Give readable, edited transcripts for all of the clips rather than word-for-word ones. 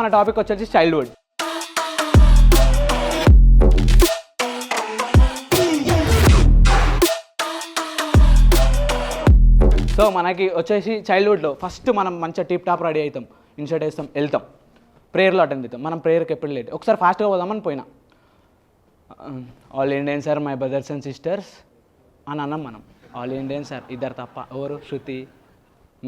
మన టాపిక్ వచ్చేసి childhood. So మనకి వచ్చేసి చైల్డ్హుడ్లో ఫస్ట్ మనం మంచిగా టిప్ టాప్ రెడీ అవుతాం, ఇన్షర్ట్ వేస్తాం, వెళ్తాం, ప్రేయర్లో అటెండ్ అవుతాం. మనం ప్రేయర్కి ఎప్పుడు లేట్, ఒకసారి ఫాస్ట్గా పోదామని పోయినా, all Indian sir my brothers and sisters అని అన్నాం మనం. ఆల్ ఇండియన్ సార్ ఇద్దరు తప్ప, ఎవరు శృతి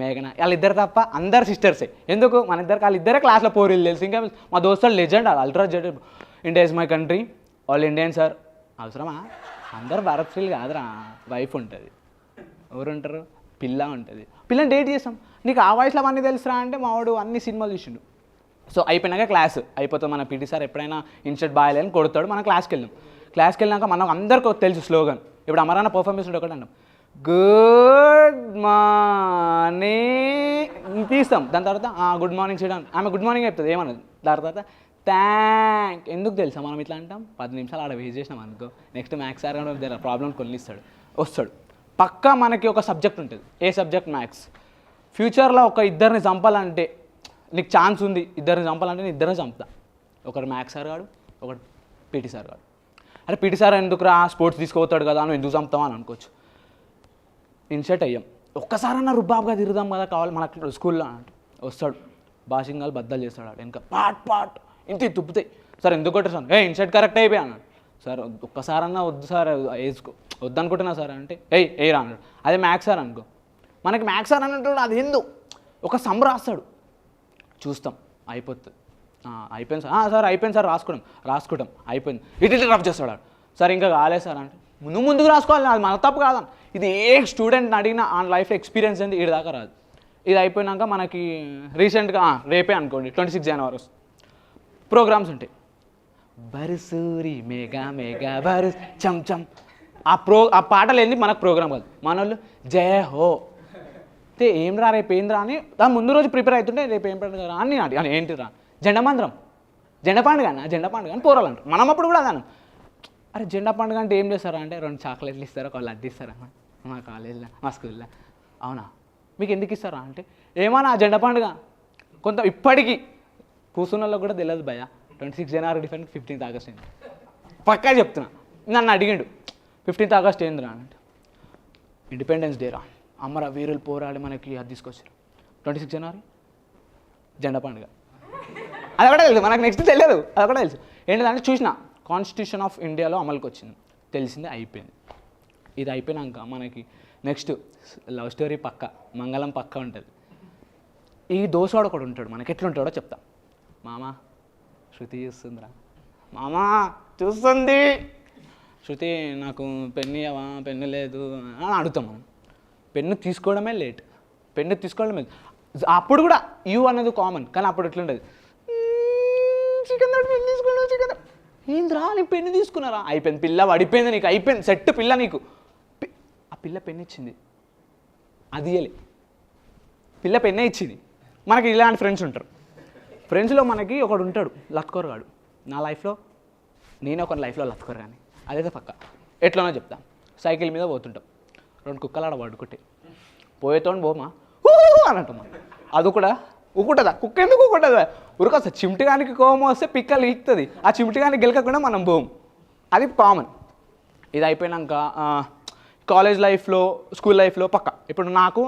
మేఘన వాళ్ళిద్దరు తప్ప అందరు సిస్టర్సే. ఎందుకు మన ఇద్దరికి వాళ్ళిద్దరే క్లాస్లో పోరీలు తెలుసు. ఇంకా మా దోస్తులు legend, ultra Z, India is my country, all Indian sir. అవసరమా? అందరు భారత్ శ్రీలు కాదురా, వైఫ్ ఉంటుంది, ఎవరు ఉంటారు, పిల్ల ఉంటుంది. పిల్లని డేట్ చేస్తాం. నీకు ఆ వయసులో అవన్నీ తెలుసురా అంటే మావాడు అన్ని సినిమాలు చూసిండు. సో అయిపోయినాక క్లాస్ అయిపోతుంది. మన పీటీ సార్ ఎప్పుడైనా ఇన్షర్ట్ బాగాలేని కొడతాడు. మనం క్లాస్కి వెళ్ళాం. క్లాస్కి వెళ్ళినాక మనం అందరికీ తెలుసు స్లోగన్. ఇప్పుడు అమరాన్న పర్ఫార్మెన్స్ ఒకటి అన్నాం, గుడ్ మార్నింగ్ తీస్తాం. దాని తర్వాత గుడ్ మార్నింగ్ చేయడం, ఆమె గుడ్ మార్నింగ్ చెప్తుంది, ఏమన్నది. దాని తర్వాత థ్యాంక్. ఎందుకు తెలుసా మనం ఇట్లా అంటాం? 10 నిమిషాలు ఆడ వేస్ట్ చేసినాం అనుకో, నెక్స్ట్ మ్యాథ్స్ సార్ కానీ ప్రాబ్లం కొనిస్తాడు, వస్తాడు. పక్కా మనకి ఒక సబ్జెక్ట్ ఉంటుంది. ఏ సబ్జెక్ట్? మ్యాథ్స్. ఫ్యూచర్లో ఒక ఇద్దరిని చంపాలంటే నీకు ఛాన్స్ ఉంది, ఇద్దరిని చంపాలంటే నేను ఇద్దరిని చంపుతా. ఒకటి మ్యాథ్స్ సార్ గాడు, ఒకటి పీటీ సార్ గాడు. అరే పీటీ సార్ ఎందుకురా స్పోర్ట్స్ తీసుకుపోతాడు కదా, నువ్వు ఎందుకు చంపుతావు అని అనుకోవచ్చు. ఇన్షర్ట్ అయ్యాం, ఒక్కసారన్నా రుబాబ్గా తిరుగుదాం కదా కావాలి మనకు స్కూల్లో అంటే వస్తాడు, బాషింగాలు బద్దలు చేస్తాడు. వెనక పాట్ ఇంత తుప్పుతాయి. సార్ ఎందుకు కొట్టారు సార్? ఇన్షర్ట్ కరెక్ట్ అయిపోయా అన్నాడు. సార్ ఒక్కసారన్నా వద్దు సార్, వేసుకో వద్దనుకుంటున్నా సార్ అంటే రా అన్నాడు. అదే మ్యాథ్స్ సార్ అనుకో, మనకి మ్యాథ్స్ సార్ అన్నట్టు అది ఎందు ఒక సమ్ రాస్తాడు, చూస్తాం, అయిపోతుంది. అయిపోయింది సార్. సార్ అయిపోయింది సార్, రాసుకుంటాం అయిపోయింది. ఇటు రఫ్ చేస్తాడు. సార్ ఇంకా కాలేదు సార్ అంటే ముందుకు రాసుకోవాలి, అది మన తప్పు కాదని. ఇది ఏ స్టూడెంట్ని అడిగినా ఆ లైఫ్ ఎక్స్పీరియన్స్ ఏంటి ఈడి దాకా రాదు. ఇది అయిపోయినాక మనకి రీసెంట్గా రేపే అనుకోండి 26 జనవరి ప్రోగ్రామ్స్ ఉంటాయి. బరుసూరి మేఘా మేఘా బరు చం చం. ఆ పాటలు ఏంది మనకు ప్రోగ్రామ్ కాదు. మన వాళ్ళు జయ హో అయితే ఏం రా రేపు ఏం రా అని దాని ముందు రోజు ప్రిపేర్ అవుతుంటే రేపు ఏం పండుగ రా అని అని ఏంటి రా జెండా మందిరం, జెండా పండుగ అని పోరాలు అంటారు. మనం అప్పుడు కూడా అదాను, అరే జెండా పండుగ అంటే ఏం చేస్తారా అంటే 2 చాక్లెట్లు ఇస్తారా, ఒక లడ్డు ఇస్తారా మా కాలేజీలో మా స్కూల్లో. అవునా మీకు ఎందుకు ఇస్తారా అంటే ఏమన్నా జెండా పండుగ కొంత ఇప్పటికీ కూర్చున్న వాళ్ళకి కూడా తెలియదు భయ. 26 జనవరి డిఫరెంట్, 15th ఆగస్ట్ ఏంది పక్కా చెప్తున్నా. నన్ను అడిగిండు 15th ఆగస్ట్ ఏందిరా అంటే ఇండిపెండెన్స్ డే రా, అమర వీరులు పోరాడి మనకి అది తీసుకొచ్చారు. 26 జనవరి జెండా పండుగ, అది కూడా తెలుసు మనకు. నెక్స్ట్ తెలియదు, అది కూడా తెలుసు. ఏంటంటే చూసిన కాన్స్టిట్యూషన్ ఆఫ్ ఇండియాలో అమలుకి వచ్చింది, తెలిసిందే, అయిపోయింది. ఇది అయిపోయినాక మనకి నెక్స్ట్ లవ్ స్టోరీ పక్క, మంగళం పక్క ఉంటుంది. ఈ దోసవాడు ఒకడు ఉంటాడు, మనకి ఎట్లుంటాడో చెప్తా. మామా శృతి చూస్తుందిరా, మామా చూస్తుంది శృతి, నాకు పెన్ను ఇవ్వవా, పెన్ను లేదు అని అడుగుతాం మనం. పెన్ను తీసుకోవడమే లేట్, పెన్ను తీసుకోవడమే. అప్పుడు కూడా యూ అన్నది కామన్, కానీ అప్పుడు ఎట్లుంటుంది, చికెన్ పెన్ను తీసుకున్నావు, చికెన్ ఏంద్రా నీకు పెన్ను తీసుకున్నారా, అయిపోయింది, పిల్ల పడిపోయింది, నీకు అయిపోయింది, సెట్ పిల్ల నీకు. ఆ పిల్ల పెన్ను ఇచ్చింది, అది ఇయ్యలే, పిల్ల పెన్నే ఇచ్చింది. మనకి ఇలాంటి ఫ్రెండ్స్ ఉంటారు. ఫ్రెండ్స్లో మనకి ఒకడు ఉంటాడు లత్కోరగాడు. నా లైఫ్లో నేను ఒక లైఫ్లో లత్కోర కానీ అదైతే పక్క. ఎట్లనో చెప్తా. సైకిల్ మీద పోతుంటాం, 2 కుక్కలు ఆడ పడుకుంటే పోయేతో పోమా అని అంటాం. అది కూడా ఉక్కుంటుందా? కుక్క ఎందుకు ఉక్కుంటుందా? ఉరకొస్తా. చిమిటిగానికి కోపం వస్తే పిక్కలు ఈక్తుంది, ఆ చిమిటిగానికి గెలకకుండా మనం పోము, అది కామన్. ఇది అయిపోయినాక కాలేజ్ లైఫ్లో, స్కూల్ లైఫ్లో పక్క. ఇప్పుడు నాకు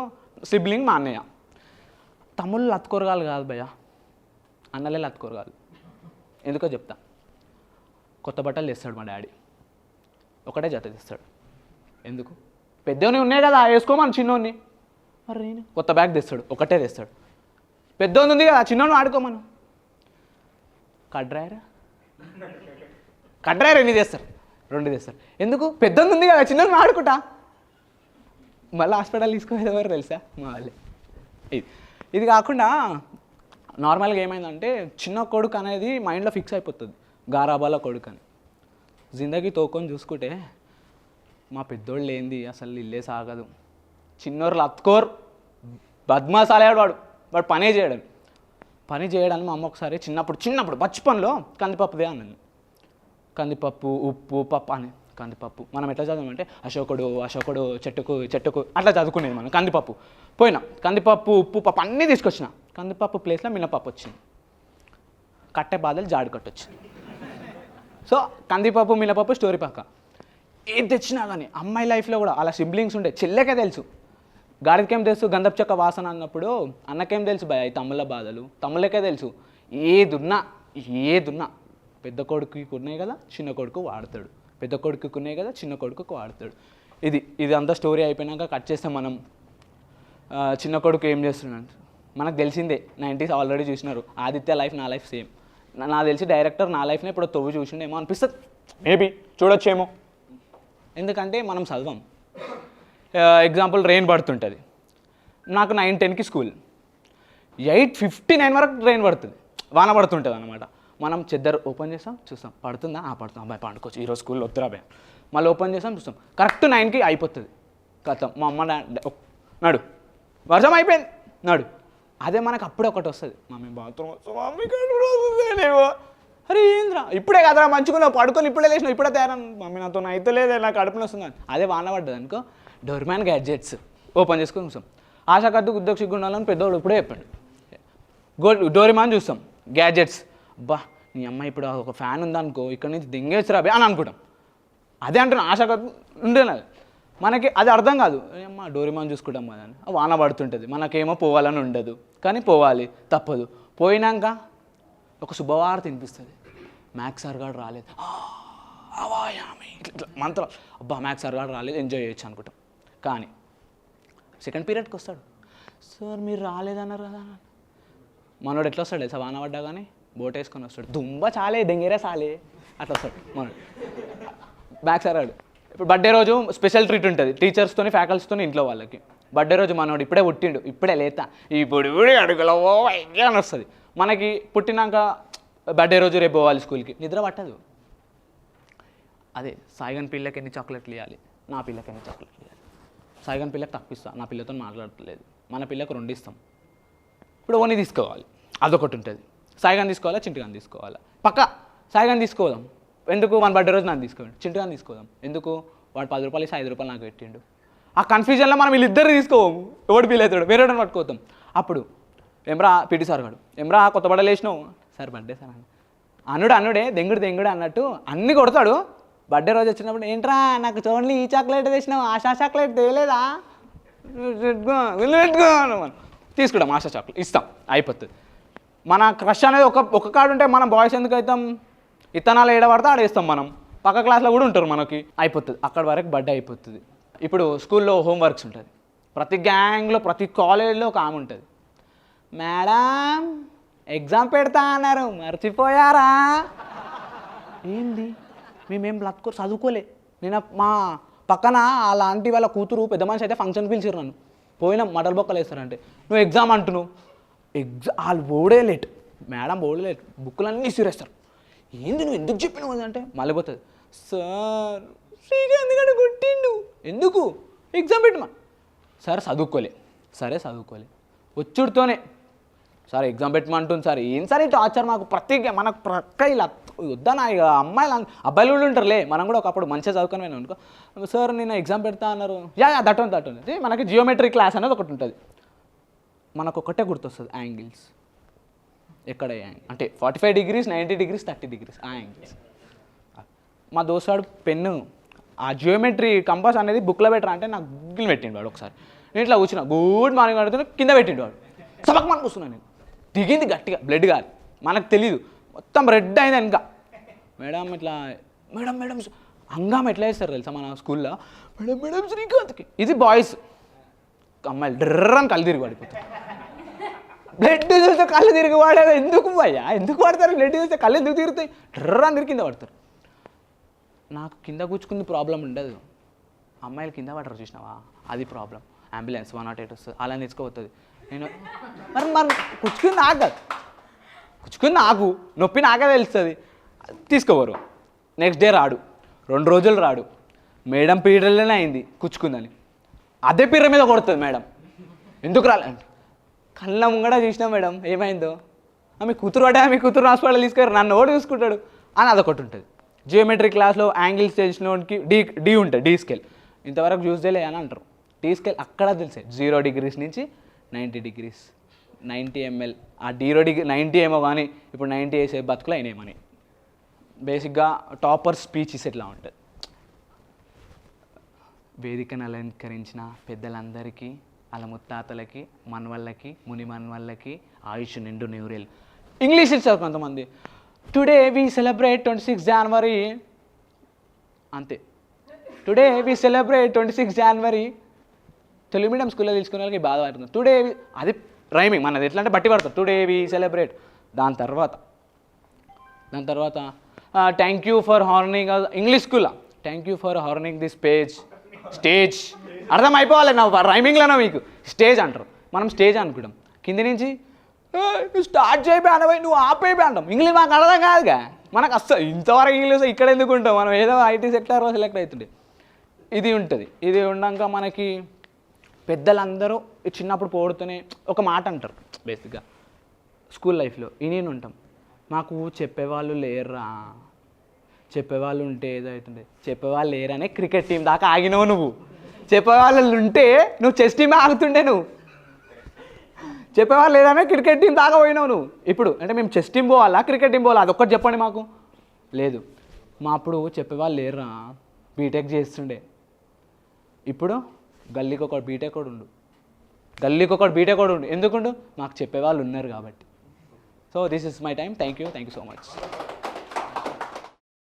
సిబ్లింగ్ మా అన్నయ్య. తమ్ముళ్ళు లత్కోరగాలు కాదు భయ్య, అన్నలే లత్కోరగాలు. ఎందుకో చెప్తా. కొత్త బట్టలు తెస్తాడు మా డాడీ, ఒకటే జత తెస్తాడు. ఎందుకు? పెద్దోని ఉన్నాయి కదా వేసుకోమని చిన్నోని. మరి నేను కొత్త బ్యాగ్ తెస్తాడు, ఒకటే తెస్తాడు. పెద్దోని ఉంది కదా చిన్నోని ఆడుకోమను. కడ్రాయరా ఎన్ని తెస్తారు? 2 తెస్తారు. ఎందుకు? పెద్దోని ఉంది కదా చిన్నోని ఆడుకుంటా. మళ్ళీ హాస్పిటల్ తీసుకునేది ఎవరు తెలుసా? మా వాళ్ళే. ఇది కాకుండా నార్మల్గా ఏమైందంటే చిన్న కొడుకు అనేది మైండ్లో ఫిక్స్ అయిపోతుంది, గారాబాల కొడుకు అని. జిందగీ తోకొని చూసుకుంటే మా పెద్దోళ్ళు ఏంది అసలు ఇల్లే సాగదు. చిన్నోరు లత్కోర్ బద్మాసాలేడు, వాడు పనే చేయడానికి మా అమ్మ ఒకసారి చిన్నప్పుడు బచ్పన్లో కందిపప్పుదే అన్నది. కందిపప్పు, ఉప్పు, పప్పు అని. కందిపప్పు మనం ఎట్లా చదివామంటే అశోకుడు చెట్టుకు అట్లా చదువుకునేది మనం. కందిపప్పు పోయినా, కందిపప్పు, ఉప్పు, పప్పు అన్నీ తీసుకొచ్చిన. కందిపప్పు ప్లేస్లో మినపప్పు వచ్చింది. కట్టే బాధలు జాడు కట్టొచ్చు. సో కందిపప్పు మినపప్పు స్టోరీ పక్క. ఏది తెచ్చినా కానీ అమ్మాయి లైఫ్లో కూడా అలా సిబ్లింగ్స్ ఉండే, చెల్లెకే తెలుసు గాడికేం తెలుసు గంధపు చెక్క వాసన అన్నప్పుడు, అన్నకేం తెలుసు భయ ఈ తమ్ముళ్ళ బాధలు, తమ్ముళ్ళకే తెలుసు. ఏదున్నా పెద్ద కొడుకుకి ఉన్నాయి కదా చిన్న కొడుకు వాడతాడు, పెద్ద కొడుకుకి ఉన్నాయి కదా చిన్న కొడుకుకు వాడతాడు. ఇది అంతా స్టోరీ అయిపోయినాక కట్ చేస్తే మనం చిన్న కొడుకు ఏం చేస్తున్నాడు మనకు తెలిసిందే. 90s ఆల్రెడీ చూసినారు. ఆదిత్య లైఫ్ నా లైఫ్ సేమ్. నాకు తెలిసి డైరెక్టర్ నా లైఫ్ని ఇప్పుడు తవ్వు చూసిండేమో అనిపిస్తుంది. మేబీ చూడొచ్చేమో, ఎందుకంటే మనం చదవం. ఎగ్జాంపుల్ రెయిన్ పడుతుంటుంది, నాకు 9-10కి స్కూల్, 8:59 వరకు రెయిన్ పడుతుంది, వాన పడుతుంటుంది అనమాట. మనం చెద్దరు ఓపెన్ చేస్తాం చూస్తాం పడుతుందా, పడుతాం అబ్బాయి పండుకోవచ్చు ఈరోజు స్కూల్లో వద్దురా అబ్బాయి. మళ్ళీ ఓపెన్ చేస్తాం చూస్తాం కరెక్ట్ 9కి అయిపోతుంది కథం. మా అమ్మ నాడు వర్షం అయిపోయింది నాడు. అదే మనకు అప్పుడే ఒకటి వస్తుంది, మమ్మీ బాత్రూమ్ వస్తామో అరే ఏంద్రా ఇప్పుడే కదరా మంచుకున్నావు పడుకొని ఇప్పుడే లేచినావు ఇప్పుడే తయారని, మమ్మీ నాతో అయితే లేదే నాకు కడుపున వస్తుంది. అదే వాన పడ్డది అనుకో డోర్మ్యాన్ గ్యాడ్జెట్స్ ఓపెన్ చేసుకొని చూస్తాం. ఆశకద్దు ఉద్యోగ గుండాలని పెద్దవాడు ఇప్పుడే చెప్పాడు. డోరేమాన్ చూస్తాం గ్యాడ్జెట్స్, అబ్బా నీ అమ్మ ఇప్పుడు ఒక ఫ్యాన్ ఉందనుకో ఇక్కడ నుంచి దింగేచ్చురా అని అనుకుంటాం. అదే అంటున్నా ఆశకద్దు ఉండేది మనకి అది అర్థం కాదు. అమ్మ డోరేమాన్ చూసుకుంటాం కదా అని వాన పడుతుంటుంది, మనకేమో పోవాలని ఉండదు కానీ పోవాలి తప్పదు. పోయినాక ఒక శుభవార్త తినిపిస్తుంది, మ్యాథ్స్ సార్ గారు రాలేదు, ఇట్లా మంత్రం అబ్బా మ్యాథ్స్ సార్ గారు రాలేదు ఎంజాయ్ చేయొచ్చు అనుకుంటాం. కానీ సెకండ్ పీరియడ్కి వస్తాడు, సార్ మీరు రాలేదన్నారు కదా. మనోడు ఎట్లా వస్తాడు సార్ వాన పడ్డా కానీ బోట్ వేసుకొని వస్తాడు, దుంబ చాలే దెంగేరే చాలే అట్లా వస్తాడు మనోడు. మ్యాథ్స్ సార్ గారు ఇప్పుడు బర్త్డే రోజు స్పెషల్ ట్రీట్ ఉంటుంది టీచర్స్తో ఫ్యాకల్టీతో ఇంట్లో వాళ్ళకి. బర్త్డే రోజు మనోడు ఇప్పుడే పుట్టిండు ఇప్పుడే లేతా ఇప్పుడు అడుగులో అని వస్తుంది. మనకి పుట్టినాక బర్త్డే రోజు రేపు పోవాలి స్కూల్కి, నిద్ర పట్టదు. అదే సాయిగన్ పిల్లకి ఎన్ని చాక్లెట్లు ఇవ్వాలి, నా పిల్లకి ఎన్ని చాక్లెట్లు ఇవ్వాలి. సాయిగన్ పిల్లకి తప్పిస్తా, నా పిల్లతో మాట్లాడట్లేదు, మన పిల్లకి 2 ఇస్తాం. ఇప్పుడు ఓని తీసుకోవాలి అదొకటి ఉంటుంది. సాయిగాని తీసుకోవాలా చింటుగాని తీసుకోవాలా, పక్క సాయిగాని తీసుకోదాం ఎందుకు, మన బర్త్డే రోజు నాకు తీసుకోండి. చింటుగాని తీసుకోదాం ఎందుకు, వాడు 10 రూపాయలు ఇస్తే 5 రూపాయలు నాకు పెట్టిండు. ఆ కన్ఫ్యూజన్లో మనం వీళ్ళిద్దరు తీసుకోము, ఎవడు ఫీల్ అవుతాడు వేరే పట్టుకోతాం. అప్పుడు ఏమ్రా పీటీ సార్ గాడు ఏమ్రా కొత్త బట్టలు వేసినావు, సార్ బర్త్డే సార్ అని అనుడే దెంగుడు అన్నట్టు అన్నీ కొడతాడు. బర్త్డే రోజు వచ్చినప్పుడు ఏంట్రా నాకు చూడండి ఈ చాక్లెట్ తెచ్చినావు ఆశా చాక్లెట్ తేలేదా పెట్టుకో తీసుకుంటాం, ఆశా చాక్లెట్ ఇస్తాం అయిపోతుంది. మన క్రష్ అనేది ఒక కాడు ఉంటే మనం బాయ్స్ ఎందుకు అవుతాం, ఇత్తనాలు ఏడబడితే ఆడేస్తాం మనం, పక్క క్లాస్లో కూడా ఉంటారు మనకి, అయిపోతుంది అక్కడి వరకు బర్త్డే అయిపోతుంది. ఇప్పుడు స్కూల్లో హోంవర్క్స్ ఉంటుంది, ప్రతి గ్యాంగ్లో ప్రతి కాలేజ్లో ఒక ఆమె ఉంటుంది, మేడం ఎగ్జామ్ పెడతా అన్నారు మర్చిపోయారా. ఏంది మేమేం చదువుకోలే. నేను మా పక్కన అలాంటి వాళ్ళ కూతురు పెద్ద మనిషి అయితే ఫంక్షన్కి పిలిచిర్రు నన్ను, పోయినాం మటల్ బొక్కలు వేస్తారంటే నువ్వు ఎగ్జామ్ అంటున్నావు, వాళ్ళు బోర్డే లేట్ మేడం బోర్డే లేట్ బుక్కులన్నీ ఇసిరేస్తారు. ఏంది నువ్వు ఎందుకు చెప్పినావు అంటే మళ్ళీ పోతుంది, సార్ శ్రీకాంత్ కొట్టిండు ఎందుకు ఎగ్జామ్ పెట్టమా. సార్ చదువుకోలే, సరే చదువుకోలే వచ్చుడితోనే సార్ ఎగ్జామ్ పెట్టమంటుంది సార్. ఏం సార్ ఈ టార్చర్ మాకు మనకు ప్రక్క ఇలా వద్దనా ఇక అబ్బాయిలు కూడా ఉంటారులే, మనం కూడా ఒకప్పుడు మంచిగా చదువుకొని పోయినాం అనుకో. సార్ నేను ఎగ్జామ్ పెడతా అన్నారు, దట్ మనకి జియోమెట్రీ క్లాస్ అనేది ఒకటి ఉంటుంది, మనకు ఒకటే గుర్తొస్తుంది యాంగిల్స్. ఎక్కడ అంటే 45 degrees 90 degrees 30 degrees ఆ యాంగిల్స్. మా దోస్తాడు పెన్ను ఆ జియోమెట్రీ కంపాస్ అనేది బుక్లో పెట్టరా అంటే నాకు గుగ్గిలు పెట్టిండు వాడు. ఒకసారి నేను ఇట్లా కూర్చున్నా గుడ్ మార్నింగ్ అడుగుతున్నా కింద పెట్టిండు వాడు, సబక్ మనకు వస్తున్నాను నేను, దిగింది గట్టిగా బ్లడ్ కాదు మనకు తెలీదు, మొత్తం రెడ్ అయింది ఇంకా. మేడం ఇట్లా మేడం హంగామా ఎట్లా చేస్తారు తెలుసా మన స్కూల్లో, మేడం శ్రీకాంత్కి. ఇది బాయ్స్, అమ్మాయిలు డ్రర్రని కళ్ళు తిరిగి పడిపోతారు, బ్లడ్ చూస్తే కళ్ళు తిరిగి వాడేది ఎందుకు అయ్యా ఎందుకు వాడతారు, బ్లడ్ చూస్తే కళ్ళు ఎందుకు తిరుగుతాయి, డ్రర్రని తిరిగి కింద పడతారు. నాకు కింద కూర్చుకుంది ప్రాబ్లం ఉండదు, అమ్మాయిలు కింద పడరు చూసినావా అది ప్రాబ్లం. అంబులెన్స్ 108 వస్తుంది అలా తెచ్చుకోపోతుంది. నేను మరి కూర్చుకుంది నాకు కాదు, కూర్చుకుంది నాకు, నొప్పి నాకే తెలుస్తుంది, తీసుకోవరు. నెక్స్ట్ డే రాడు, 2 రోజులు రాడు, మేడం పీరియడ్లోనే అయింది కూర్చుకుందని, అదే పీరియడ్ మీద కొడుతుంది మేడం. ఎందుకు రాలేదు కళ్ళ ముంగడ చూసినా మేడం ఏమైందో, మీ కూతురు పడ్డా మీ కూతురు హాస్పిటల్ తీసుకెళ్ళి నన్ను ఓడి చూసుకుంటాడు అని అదొకటి ఉంటుంది. జియోమెట్రీ క్లాస్లో యాంగిల్స్ తెలిసినోడికి డి ఉంటుంది, డి స్కేల్ ఇంతవరకు చూసేలే అని అంటారు. డి స్కేల్ అక్కడ తెలిసే 0 degrees నుంచి 90 degrees 90 ml ఆ డీరోడికి 90 ఏమో కానీ ఇప్పుడు 90 వేసే బతుకులు అయినాయి మనీ. బేసిక్గా టాపర్ స్పీచెస్ ఎట్లా ఉంటుంది, వేదికను అలంకరించిన పెద్దలందరికీ, వాళ్ళ ముత్తాతలకి, మనవళ్ళకి, ముని మనవళ్ళకి ఆయుష్ నిండు నూరేళ్ళు. ఇంగ్లీష్ ఇచ్చారు కొంతమంది. టుడే వి సెలబ్రేట్ 26 జనవరి, అంతే. టుడే వి సెలబ్రేట్ 26 జనవరి. తెలుగు మీడియం స్కూల్లో తెలుసుకునే వాళ్ళకి బాధ పడుతుంది. టుడే అది రైమింగ్ మనది ఎట్లా అంటే బట్టి పడుతుంది. Today we celebrate. దాని తర్వాత thank you for honouring, English స్కూల్లో thank you for honouring this stage అర్థం అయిపోవాలి నా రైమింగ్లోనే మీకు. స్టేజ్ అంటారు, మనం స్టేజ్ అనుకుంటాం. కింది నుంచి నువ్వు స్టార్ట్ చేయబోయి అనబోయి నువ్వు ఆపేపోయి అంటాం. ఇంగ్లీష్ మాకు అర్థం కాదుగా, మనకు అస్సలు ఇంతవరకు ఇంగ్లీష్ ఇక్కడ ఎందుకు ఉంటాం, మనం ఏదో ఐటీ సెక్టార్లో సెలెక్ట్ అవుతుండే. ఇది ఉంటుంది. ఇది ఉన్నాక మనకి పెద్దలందరూ చిన్నప్పుడు పోడుతూనే ఒక మాట అంటారు. బేసిక్గా స్కూల్ లైఫ్లో ఇని ఉంటాం, మాకు చెప్పేవాళ్ళు లేరురా, చెప్పేవాళ్ళు ఉంటే ఏదో అవుతుండే. చెప్పేవాళ్ళు లేరనే క్రికెట్ టీం దాకా ఆగినావు నువ్వు. చెప్పేవాళ్ళు ఉంటే నువ్వు చెస్ టీమే ఆగుతుండే. నువ్వు చెప్పేవాళ్ళు లేదనే క్రికెట్ టీం దాకా పోయినావు నువ్వు. ఇప్పుడు అంటే మేము చెస్ టీం పోవాలా, క్రికెట్ టీం పోవాలా, అదొక్కటి చెప్పండి మాకు. లేదు, మా అప్పుడు చెప్పేవాళ్ళు లేరురా, బీటెక్ చేస్తుండే. ఇప్పుడు గల్లీకి ఒకటి బీటెక్ కూడా ఉండు, ఎందుకుండు, మాకు చెప్పేవాళ్ళు ఉన్నారు కాబట్టి. So this is my time. Thank you so much.